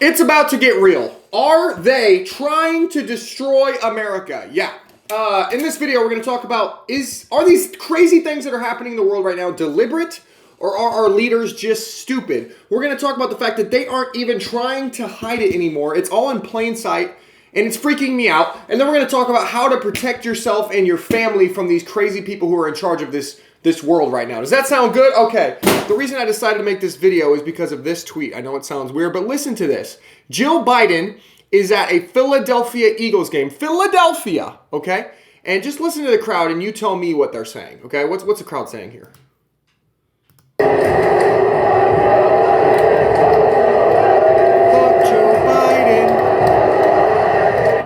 It's about to get real. Are they trying to destroy America? Yeah. In this video, we're going to talk about, are these crazy things that are happening in the world right now deliberate, or are our leaders just stupid? We're going to talk about the fact that they aren't even trying to hide it anymore. It's all in plain sight, and it's freaking me out. And then we're going to talk about how to protect yourself and your family from these crazy people who are in charge of this world right now. Does that sound good? Okay. The reason I decided to make this video is because of this tweet. I know it sounds weird, but listen to this. Jill Biden is at a Philadelphia Eagles game. Philadelphia, okay? And just listen to the crowd and you tell me what they're saying, okay? What's the crowd saying here?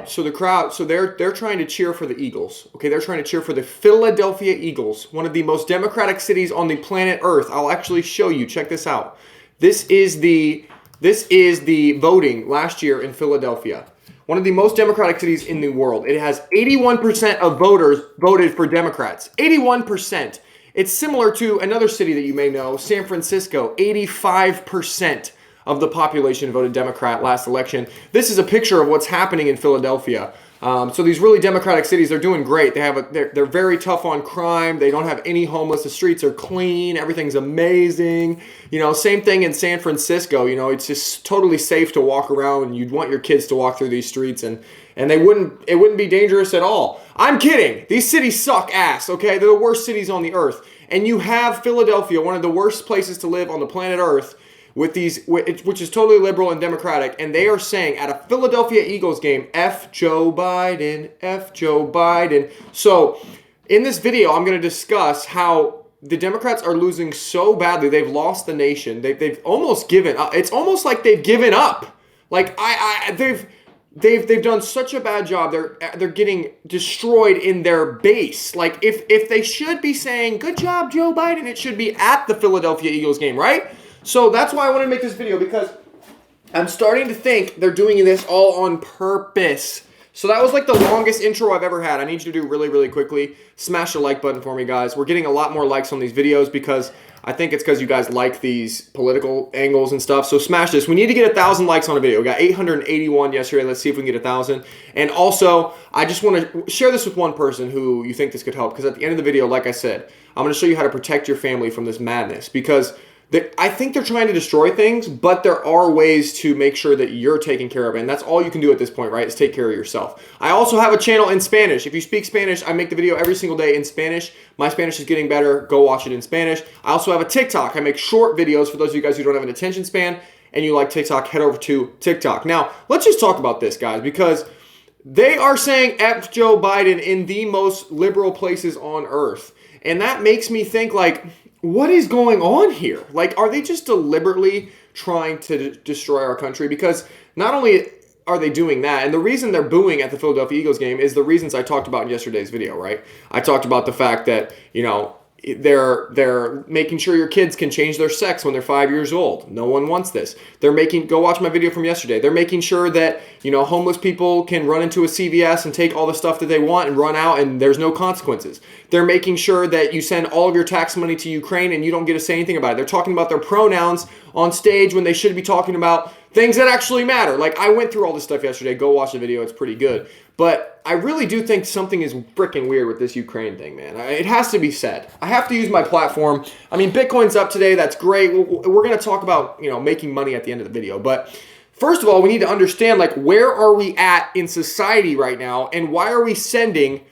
So the crowd, they're trying to cheer for the Eagles. Okay, they're trying to cheer for the Philadelphia Eagles, one of the most democratic cities on the planet Earth. I'll actually show you. Check this out. This is the voting last year in Philadelphia. One of the most democratic cities in the world. It has 81% of voters voted for Democrats. 81%. It's similar to another city that you may know, San Francisco. 85% of the population voted Democrat last election. This is a picture of what's happening in Philadelphia. So these really democratic cities, they're doing great. They're very tough on crime. They don't have any homeless. The streets are clean. Everything's amazing. You know, same thing in San Francisco. You know, it's just totally safe to walk around, and you'd want your kids to walk through these streets, and it wouldn't be dangerous at all. I'm kidding. These cities suck ass, okay? They're the worst cities on the earth. And you have Philadelphia, one of the worst places to live on the planet Earth, which is totally liberal and democratic, and they are saying at a Philadelphia Eagles game, F Joe Biden, F Joe Biden. So in this video, I'm going to discuss how the Democrats are losing so badly. They've lost the nation. They've almost given up. It's almost like they've given up. Like they've done such a bad job. They're getting destroyed in their base. Like if they should be saying, good job, Joe Biden, it should be at the Philadelphia Eagles game, right? So that's why I wanted to make this video, because I'm starting to think they're doing this all on purpose. So that was like the longest intro I've ever had. I need you to do really, really quickly. Smash the like button for me, guys. We're getting a lot more likes on these videos because I think it's because you guys like these political angles and stuff. So smash this. We need to get 1,000 likes on a video. We got 881 yesterday. Let's see if we can get 1,000. And also, I just want to share this with one person who you think this could help, because at the end of the video, like I said, I'm going to show you how to protect your family from this madness, because I think they're trying to destroy things, but there are ways to make sure that you're taken care of. And that's all you can do at this point, right? Is take care of yourself. I also have a channel in Spanish. If you speak Spanish, I make the video every single day in Spanish. My Spanish is getting better. Go watch it in Spanish. I also have a TikTok. I make short videos for those of you guys who don't have an attention span and you like TikTok. Head over to TikTok. Now, let's just talk about this, guys, because they are saying F Joe Biden in the most liberal places on earth. And that makes me think, like, what is going on here? Like, are they just deliberately trying to destroy our country? Because not only are they doing that, and the reason they're booing at the Philadelphia Eagles game is the reasons I talked about in yesterday's video, right? I talked about the fact that, you know, they're making sure your kids can change their sex when they're 5 years old. No one wants this. Go watch my video from yesterday. They're making sure that, you know, homeless people can run into a CVS and take all the stuff that they want and run out, and there's no consequences. They're making sure that you send all of your tax money to Ukraine and you don't get to say anything about it. They're talking about their pronouns on stage when they should be talking about things that actually matter. Like, I went through all this stuff yesterday. Go watch the video. It's pretty good. But I really do think something is freaking weird with this Ukraine thing, man. It has to be said. I have to use my platform. I mean, Bitcoin's up today. That's great. We're going to talk about, you know, making money at the end of the video. But first of all, we need to understand, like, where are we at in society right now, and why are we sending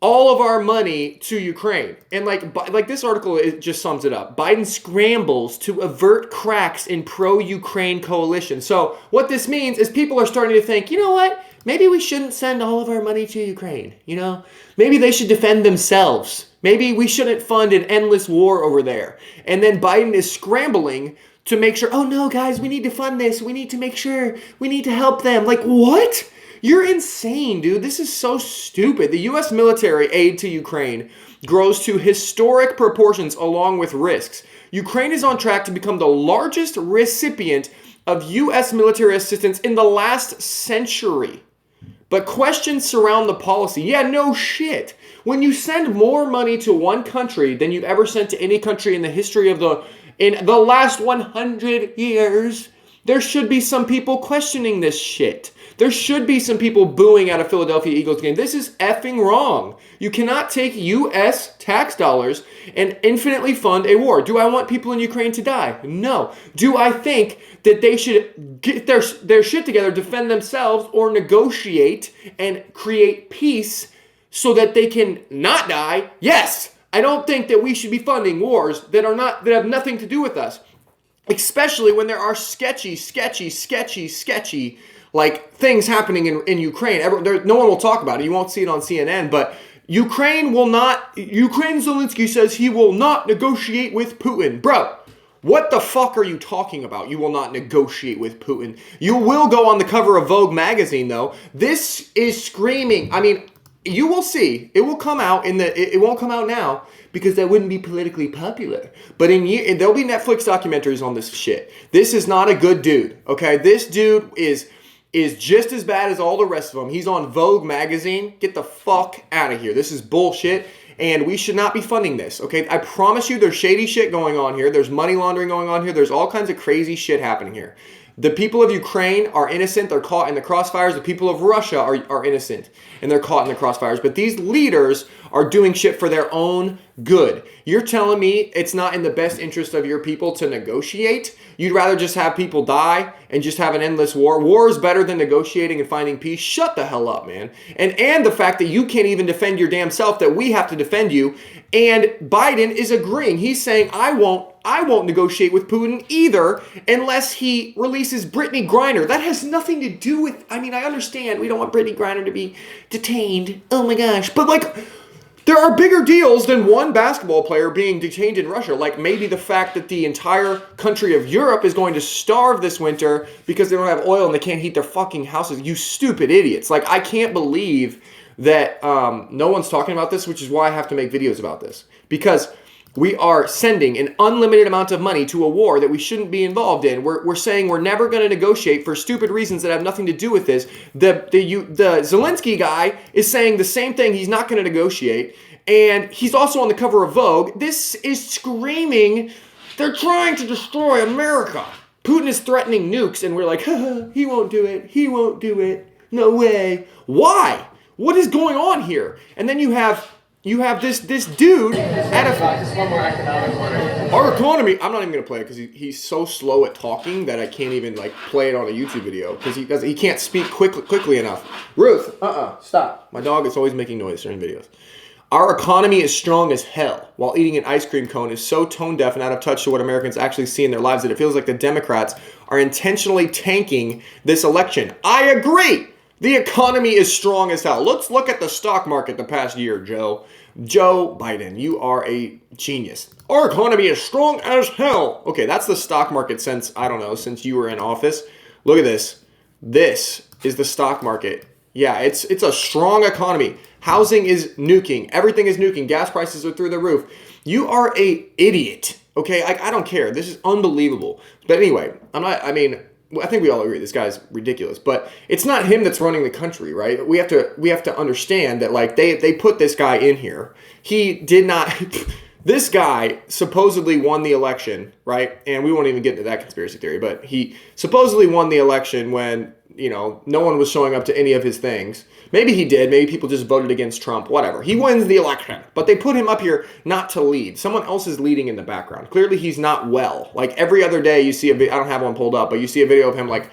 all of our money to Ukraine? And like this article, it just sums it up. Biden scrambles to avert cracks in pro-Ukraine coalition. So what this means is people are starting to think, you know what? Maybe we shouldn't send all of our money to Ukraine, you know? Maybe they should defend themselves. Maybe we shouldn't fund an endless war over there. And then Biden is scrambling to make sure, oh no, guys, we need to fund this. We need to make sure, we need to help them. Like, what? You're insane, dude. This is so stupid. The U.S. military aid to Ukraine grows to historic proportions along with risks. Ukraine is on track to become the largest recipient of U.S. military assistance in the last century. But questions surround the policy. Yeah, no shit. When you send more money to one country than you've ever sent to any country in the history of in the last 100 years, There should be some people questioning this shit. There should be some people booing at a Philadelphia Eagles game. This is effing wrong. You cannot take U.S. tax dollars and infinitely fund a war. Do I want people in Ukraine to die? No. Do I think that they should get their shit together, defend themselves, or negotiate and create peace so that they can not die? Yes. I don't think that we should be funding wars that have nothing to do with us. Especially when there are sketchy, like things happening in Ukraine. No one will talk about it. You won't see it on CNN, but Ukraine Zelinski says he will not negotiate with Putin. Bro, what the fuck are you talking about? You will not negotiate with Putin. You will go on the cover of Vogue magazine, though. This is screaming. I mean, you will see. It will come out it won't come out now because that wouldn't be politically popular. But there'll be Netflix documentaries on this shit. This is not a good dude, okay? This dude is just as bad as all the rest of them. He's on Vogue magazine. Get the fuck out of here. This is bullshit, and we should not be funding this, okay? I promise you there's shady shit going on here. There's money laundering going on here. There's all kinds of crazy shit happening here. The people of Ukraine are innocent. They're caught in the crossfires. The people of Russia are innocent, and they're caught in the crossfires. But these leaders are doing shit for their own good. You're telling me it's not in the best interest of your people to negotiate? You'd rather just have people die and just have an endless war? War is better than negotiating and finding peace? Shut the hell up, man. And the fact that you can't even defend your damn self, that we have to defend you. And Biden is agreeing. He's saying, I won't negotiate with Putin either unless he releases Brittany Griner. That has nothing to do with, I mean, I understand we don't want Brittany Griner to be detained. Oh my gosh. But like, there are bigger deals than one basketball player being detained in Russia. Like maybe the fact that the entire country of Europe is going to starve this winter because they don't have oil and they can't heat their fucking houses. You stupid idiots. Like, I can't believe that no one's talking about this, which is why I have to make videos about this. Because we are sending an unlimited amount of money to a war that we shouldn't be involved in. We're saying we're never going to negotiate for stupid reasons that have nothing to do with this. The Zelensky guy is saying the same thing. He's not going to negotiate. And he's also on the cover of Vogue. This is screaming, they're trying to destroy America. Putin is threatening nukes, and we're like, he won't do it. He won't do it. No way. Why? What is going on here? And then you have this dude at our economy. I'm not even gonna play it because he's so slow at talking that I can't even like play it on a YouTube video because he can't speak quickly enough. Ruth, stop. My dog is always making noise during videos. Our economy is strong as hell, while eating an ice cream cone is so tone deaf and out of touch to what Americans actually see in their lives that it feels like the Democrats are intentionally tanking this election. I agree. The economy is strong as hell. Let's look at the stock market the past year, Joe. Joe Biden, you are a genius. Our economy is strong as hell. Okay, that's the stock market since you were in office. Look at this. This is the stock market. Yeah, it's a strong economy. Housing is nuking. Everything is nuking. Gas prices are through the roof. You are a idiot. Okay, I don't care. This is unbelievable. But anyway, I think we all agree this guy's ridiculous, but it's not him that's running the country, right? We have to understand that like they put this guy in here. He did not. This guy supposedly won the election, right? And we won't even get into that conspiracy theory, but he supposedly won the election when no one was showing up to any of his things. Maybe he did. Maybe people just voted against Trump. Whatever. He wins the election, but they put him up here not to lead. Someone else is leading in the background. Clearly, he's not well. Like every other day, you see I don't have one pulled up, but you see a video of him like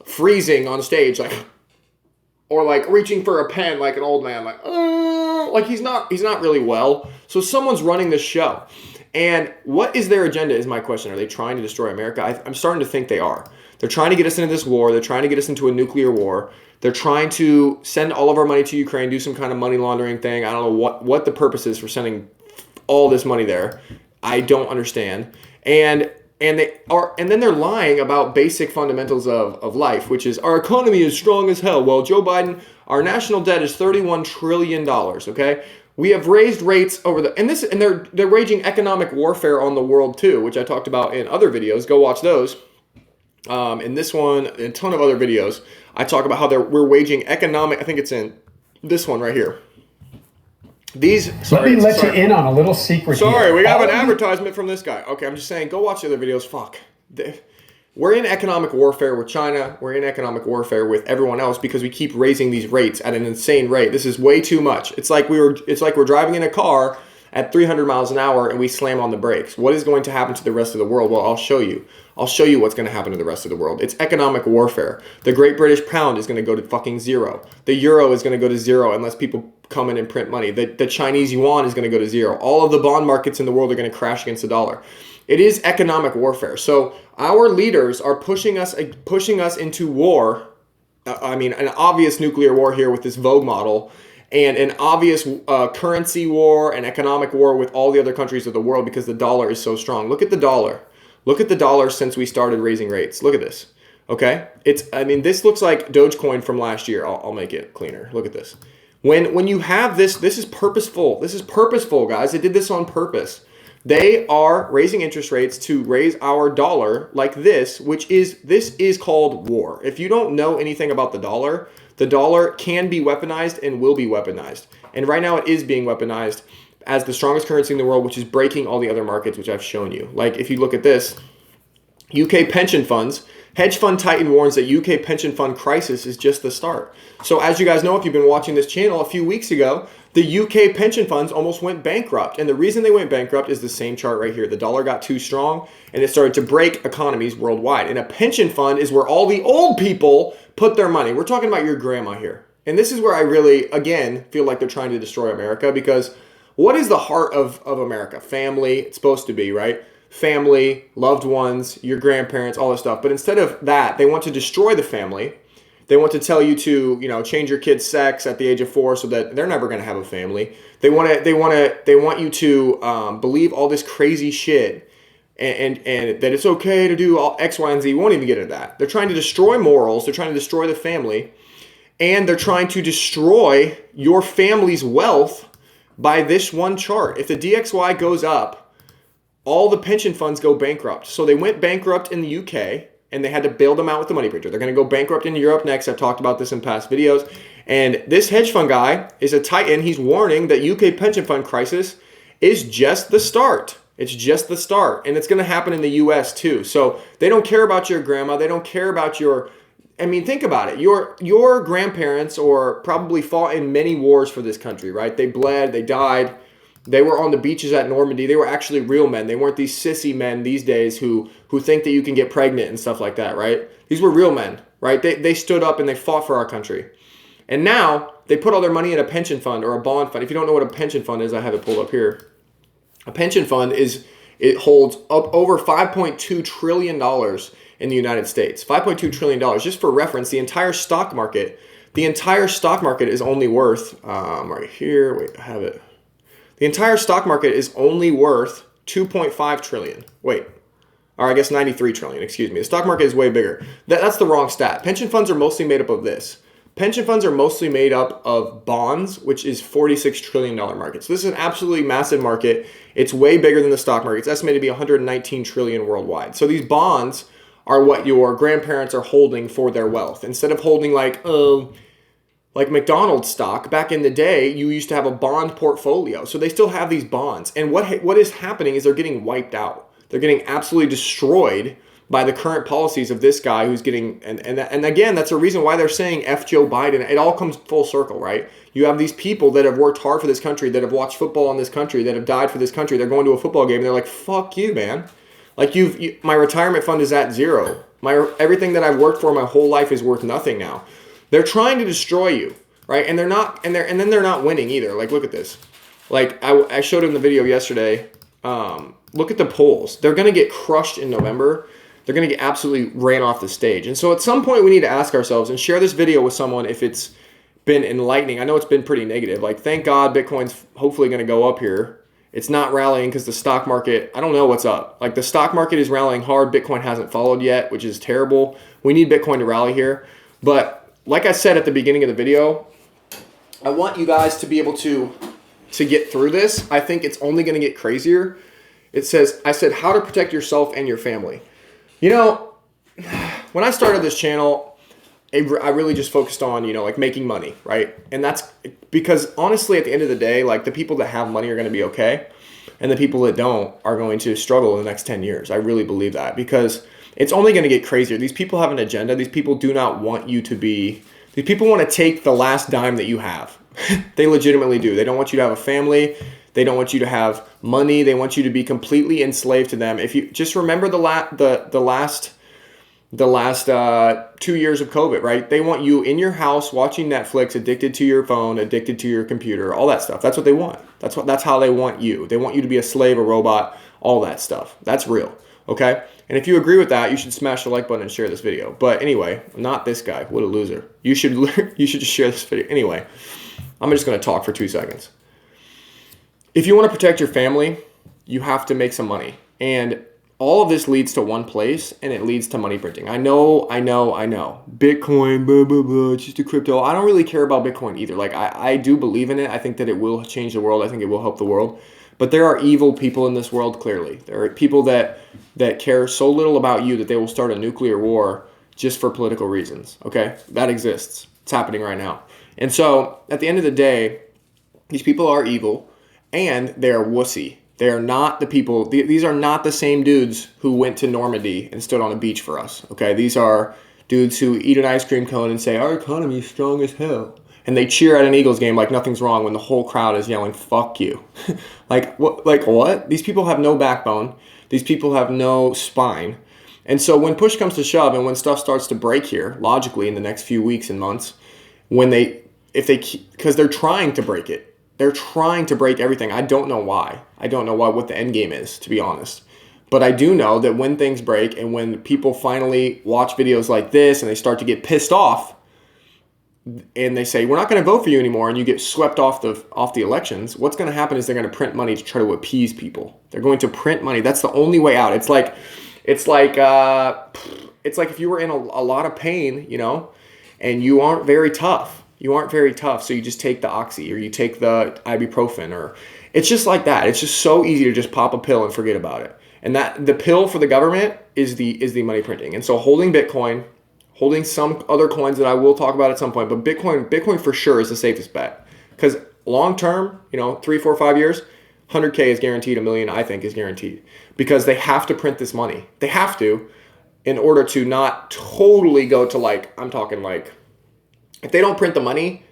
freezing on stage, like, or like reaching for a pen like an old man, like he's not really well. So someone's running this show. And what is their agenda is my question. Are they trying to destroy America? I'm starting to think they are. They're trying to get us into this war. They're trying to get us into a nuclear war. They're trying to send all of our money to Ukraine, do some kind of money laundering thing. I don't know what the purpose is for sending all this money there. I don't understand. And then they're lying about basic fundamentals of life, which is our economy is strong as hell. Well, Joe Biden, our national debt is $31 trillion, okay? We have raised rates and they're waging economic warfare on the world too, which I talked about in other videos. Go watch those. In this one, a ton of other videos, I talk about how we're waging economic. I think it's in this one right here. Let me let you in on a little secret. Sorry, we have an advertisement from this guy. Okay, I'm just saying, go watch the other videos. Fuck. we're in economic warfare with China. We're in economic warfare with everyone else because we keep raising these rates at an insane rate. This is way too much. It's like we're driving in a car at 300 miles an hour and we slam on the brakes. What is going to happen to the rest of the world? Well, I'll show you. I'll show you what's going to happen to the rest of the world. It's economic warfare. The Great British Pound is going to go to fucking zero. The euro is going to go to zero unless people come in and print money. The Chinese yuan is going to go to zero. All of the bond markets in the world are going to crash against the dollar. It is economic warfare. So our leaders are pushing us into war. An obvious nuclear war here with this Vogue model, and an obvious currency war and economic war with all the other countries of the world because the dollar is so strong. Look at the dollar. Look at the dollar since we started raising rates. Look at this. Okay? This looks like Dogecoin from last year. I'll make it cleaner. Look at this. When you have this is purposeful. This is purposeful, guys. They did this on purpose. They are raising interest rates to raise our dollar like this, this is called war. If you don't know anything about the dollar can be weaponized and will be weaponized. And right now it is being weaponized as the strongest currency in the world, which is breaking all the other markets, which I've shown you. Like if you look at this, UK pension funds, hedge fund titan warns that UK pension fund crisis is just the start. So as you guys know, if you've been watching this channel, a few weeks ago, the UK pension funds almost went bankrupt. And the reason they went bankrupt is the same chart right here. The dollar got too strong and it started to break economies worldwide. And a pension fund is where all the old people put their money. We're talking about your grandma here. And this is where I really, again, feel like they're trying to destroy America, because what is the heart of America? Family, it's supposed to be, right? Family, loved ones, your grandparents, all this stuff. But instead of that, they want to destroy the family. They want to tell you to, change your kid's sex at the age of 4 so that they're never going to have a family. They want you to believe all this crazy shit and that it's okay to do all X, Y, and Z. We won't even get into that. They're trying to destroy morals. They're trying to destroy the family. And they're trying to destroy your family's wealth by this one chart. If the DXY goes up, all the pension funds go bankrupt. So they went bankrupt in the UK. And they had to bail them out with the money printer. They're going to go bankrupt in Europe next. I've talked about this in past videos. And this hedge fund guy is a titan. He's warning that UK pension fund crisis is just the start. It's just the start. And it's going to happen in the US too. So they don't care about your grandma. They don't care about think about it. Your grandparents or probably fought in many wars for this country, right? They bled, they died. They were on the beaches at Normandy. They were actually real men. They weren't these sissy men these days who think that you can get pregnant and stuff like that, right? These were real men, right? They stood up and they fought for our country. And now they put all their money in a pension fund or a bond fund. If you don't know what a pension fund is, I have it pulled up here. A pension fund holds up over $5.2 trillion in the United States. $5.2 trillion. Just for reference, the entire stock market is only worth, right here, wait, I have it. The entire stock market is only worth 2.5 trillion. Wait, or I guess 93 trillion, excuse me. The stock market is way bigger. That's the wrong stat. Pension funds are mostly made up of this. Pension funds are mostly made up of bonds, which is $46 trillion market. So this is an absolutely massive market. It's way bigger than the stock market. It's estimated to be 119 trillion worldwide. So these bonds are what your grandparents are holding for their wealth. Instead of holding like McDonald's stock, back in the day, you used to have a bond portfolio. So they still have these bonds. And what is happening is they're getting wiped out. They're getting absolutely destroyed by the current policies of this guy who's getting, and again, that's a reason why they're saying F Joe Biden. It all comes full circle, right? You have these people that have worked hard for this country, that have watched football in this country, that have died for this country. They're going to a football game and they're like, fuck you, man. Like my retirement fund is at zero. Everything that I've worked for my whole life is worth nothing now. They're trying to destroy you, right? And they're not, and then they're not winning either. Like, look at this. Like I showed in the video yesterday. Look at the polls. They're going to get crushed in November. They're going to get absolutely ran off the stage. And so at some point we need to ask ourselves and share this video with someone if it's been enlightening. I know it's been pretty negative. Like, thank God Bitcoin's hopefully going to go up here. It's not rallying because the stock market, I don't know what's up. Like, the stock market is rallying hard. Bitcoin hasn't followed yet, which is terrible. We need Bitcoin to rally here. But like I said at the beginning of the video, I want you guys to be able to get through this. I think it's only going to get crazier. I said how to protect yourself and your family. You know, when I started this channel, I really just focused on, like making money, right? And that's because honestly, at the end of the day, like the people that have money are going to be okay. And the people that don't are going to struggle in the next 10 years. I really believe that, because it's only going to get crazier. These people have an agenda. These people do not want you to be, these people want to take the last dime that you have. They legitimately do. They don't want you to have a family. They don't want you to have money. They want you to be completely enslaved to them. If you just remember the last 2 years of COVID, right? They want you in your house watching Netflix, addicted to your phone, addicted to your computer, all that stuff. That's what they want. That's how they want you. They want you to be a slave, a robot, all that stuff. That's real, okay? And if you agree with that, you should smash the like button and share this video. But anyway, not this guy. What a loser. You should just share this video. Anyway, I'm just going to talk for 2 seconds. If you want to protect your family, you have to make some money. And all of this leads to one place, and it leads to money printing. I know. Bitcoin, blah, blah, blah, it's just a crypto. I don't really care about Bitcoin either. Like, I do believe in it. I think that it will change the world. I think it will help the world. But there are evil people in this world, clearly. There are people that care so little about you that they will start a nuclear war just for political reasons, okay? That exists. It's happening right now. And so, at the end of the day, these people are evil, and they're wussy. They are not the people, these are not the same dudes who went to Normandy and stood on a beach for us, okay? These are dudes who eat an ice cream cone and say, our economy is strong as hell. And they cheer at an Eagles game like nothing's wrong when the whole crowd is yelling, fuck you. Like what? These people have no backbone. These people have no spine. And so when push comes to shove and when stuff starts to break here, logically in the next few weeks and months, because they're trying to break it. They're trying to break everything. I don't know why. I don't know what the end game is, to be honest. But I do know that when things break and when people finally watch videos like this and they start to get pissed off and they say, we're not going to vote for you anymore, and you get swept off the elections, what's going to happen is they're going to print money to try to appease people. They're going to print money. That's the only way out. It's like if you were in a lot of pain, and you aren't very tough. So you just take the Oxy or you take the ibuprofen, or it's just like that. It's just so easy to just pop a pill and forget about it. And that the pill for the government is the money printing. And so holding Bitcoin, holding some other coins that I will talk about at some point, but Bitcoin for sure is the safest bet, because long term, 3, 4, 5 years, 100K is guaranteed. $1 million, I think, is guaranteed, because they have to print this money. They have to, in order to not totally go to I'm talking if they don't print the money,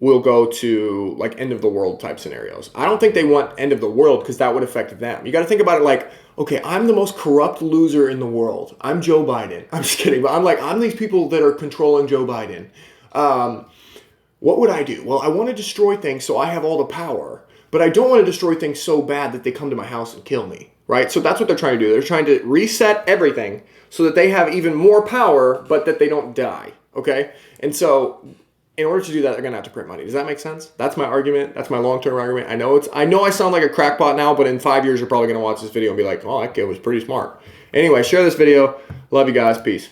we'll go to end of the world type scenarios. I don't think they want end of the world, because that would affect them. You got to think about it okay, I'm the most corrupt loser in the world. I'm Joe Biden. I'm just kidding. But I'm these people that are controlling Joe Biden. What would I do? Well, I want to destroy things so I have all the power. But I don't want to destroy things so bad that they come to my house and kill me. Right? So that's what they're trying to do. They're trying to reset everything so that they have even more power, but that they don't die. Okay? And so in order to do that, they're going to have to print money. Does that make sense? That's my argument. That's my long-term argument. I know I sound like a crackpot now, but in 5 years, you're probably going to watch this video and be like, oh, that kid was pretty smart. Anyway, share this video. Love you guys. Peace.